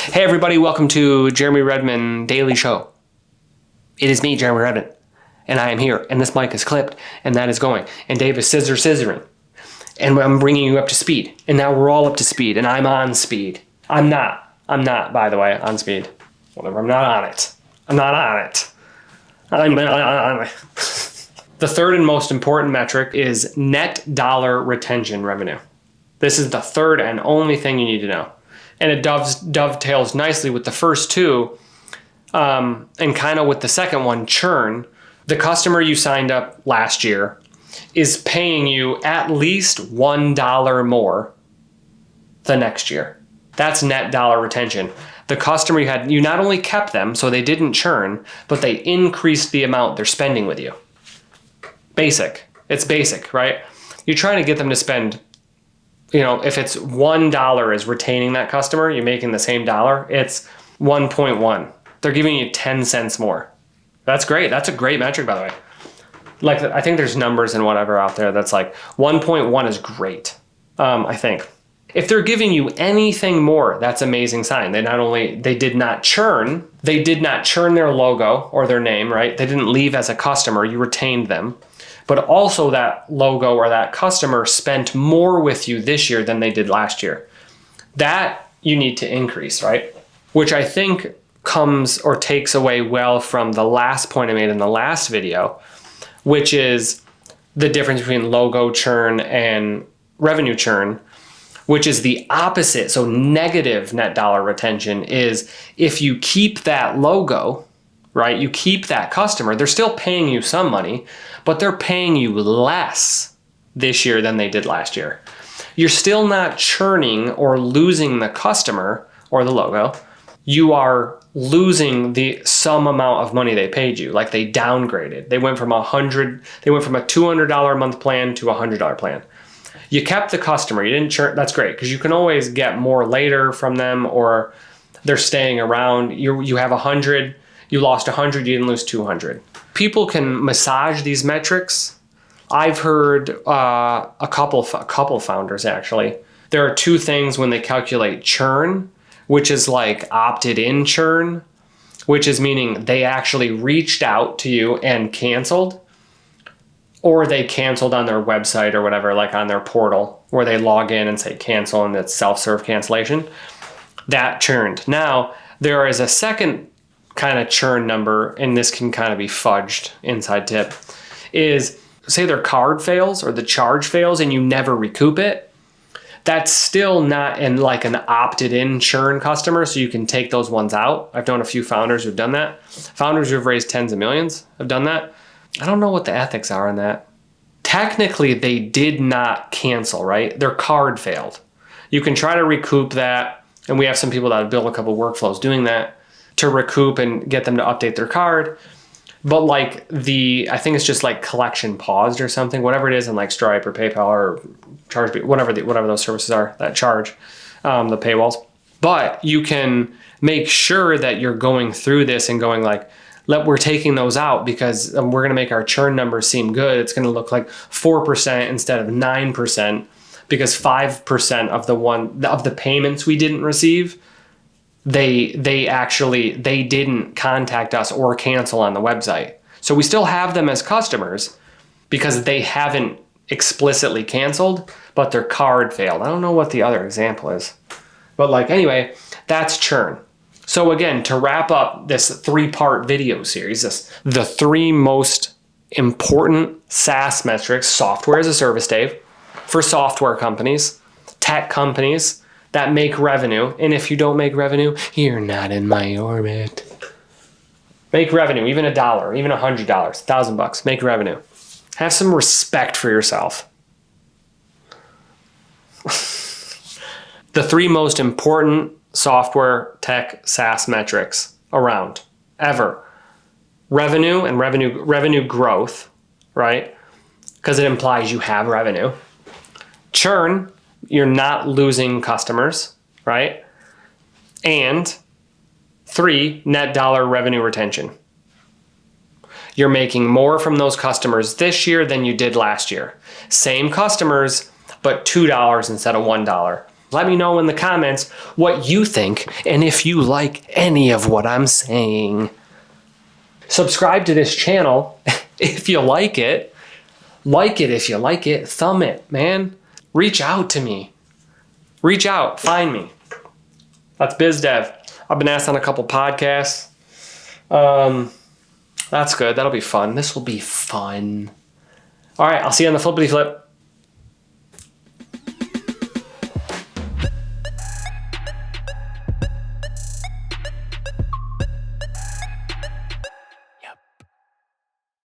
Hey everybody, welcome to Jeremy Redman Daily Show. It is me, Jeremy Redman, and I am here, and this mic is clipped, and that is going, and Dave is scissoring, and I'm bringing you up to speed, and now we're all up to speed, and I'm on speed. I'm not, by the way, on speed. Whatever, I'm not on it. I'm not on it. I'm not on it. The third and most important metric is net dollar retention revenue. This is the third and only thing you need to know. And it dovetails nicely with the first two, and kind of with the second one, churn. The customer you signed up last year is paying you at least $1 more the next year. That's net dollar retention. The customer you not only kept them, so they didn't churn, but they increased the amount they're spending with you. Basic. It's basic, right? You're trying to get them to spend, if it's $1 is retaining that customer, you're making the same dollar, it's 1.1. They're giving you 10 cents more. That's great. That's a great metric, by the way. Like, I think there's numbers and whatever out there that's like 1.1 is great, I think. If they're giving you anything more, that's an amazing sign. They did not churn their logo or their name, right? They didn't leave as a customer, you retained them. But also that logo or that customer spent more with you this year than they did last year. That you need to increase, right? Which I think comes or takes away well from the last point I made in the last video, which is the difference between logo churn and revenue churn, which is the opposite. So negative net dollar retention is if you keep that logo, right? You keep that customer, they're still paying you some money, but they're paying you less this year than they did last year. You're still not churning or losing the customer or the logo. You are losing the some amount of money they paid you, like they downgraded. They went from a $200 a month plan to a $100 plan. You kept the customer, you didn't churn, that's great, because you can always get more later from them, or they're staying around. You have 100, you lost 100, you didn't lose 200. People can massage these metrics. I've heard a couple founders actually. There are two things when they calculate churn, which is like opted in churn, which is meaning they actually reached out to you and canceled, or they canceled on their website or whatever, like on their portal where they log in and say cancel and it's self-serve cancellation. That churned. Now, there is a second kind of churn number, and this can kind of be fudged, inside tip, is say their card fails or the charge fails and you never recoup it. That's still not in like an opted in churn customer, so you can take those ones out. I've known a few founders who've done that. Founders who've raised tens of millions have done that. I don't know what the ethics are on that. Technically, they did not cancel, right? Their card failed. You can try to recoup that, and we have some people that have built a couple workflows doing that to recoup and get them to update their card. But like I think it's just like collection paused or something, whatever it is in like Stripe or PayPal or Charge, whatever those services are that charge the paywalls. But you can make sure that you're going through this and going like, we're taking those out because we're going to make our churn numbers seem good. It's going to look like 4% instead of 9% because 5% of the payments we didn't receive, they didn't contact us or cancel on the website. So we still have them as customers because they haven't explicitly canceled, but their card failed. I don't know what the other example is. But like, anyway, that's churn. So again, to wrap up this 3-part video series, the 3 most important SaaS metrics, software as a service, Dave, for software companies, tech companies that make revenue. And if you don't make revenue, you're not in my orbit. Make revenue, even $1, even $100, $1,000, make revenue. Have some respect for yourself. The 3 most important software, tech, SaaS metrics around ever. Revenue and revenue growth, right? Because it implies you have revenue. Churn, you're not losing customers, right? And 3, net dollar revenue retention. You're making more from those customers this year than you did last year. Same customers, but $2 instead of $1. Let me know in the comments what you think and if you like any of what I'm saying. Subscribe to this channel if you like it. Like it if you like it. Thumb it, man. Reach out to me. Reach out. Find me. That's BizDev. I've been asked on a couple podcasts. That's good. That'll be fun. This will be fun. All right. I'll see you on the flippity flip.